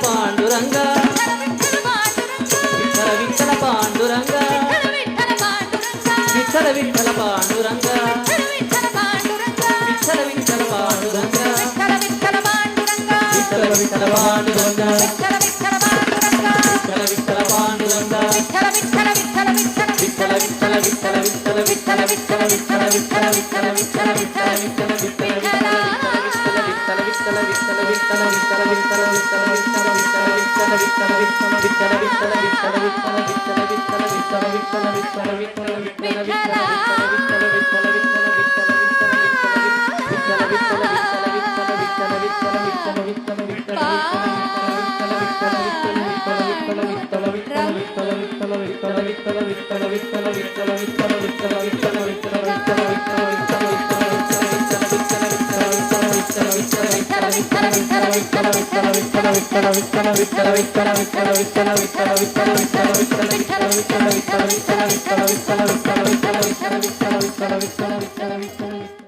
Panduranga Vitthala Vitthala Panduranga Vitthala Vitthala Panduranga Vitthala Vitthala Panduranga Vitthala Vitthala Panduranga Vitthala Vitthala Panduranga Vitthala Vitthala Vitthala Vitthala Vitthala Vitthala Vitthala Vitthala Vitthala Vitthala Vitthala Vitthala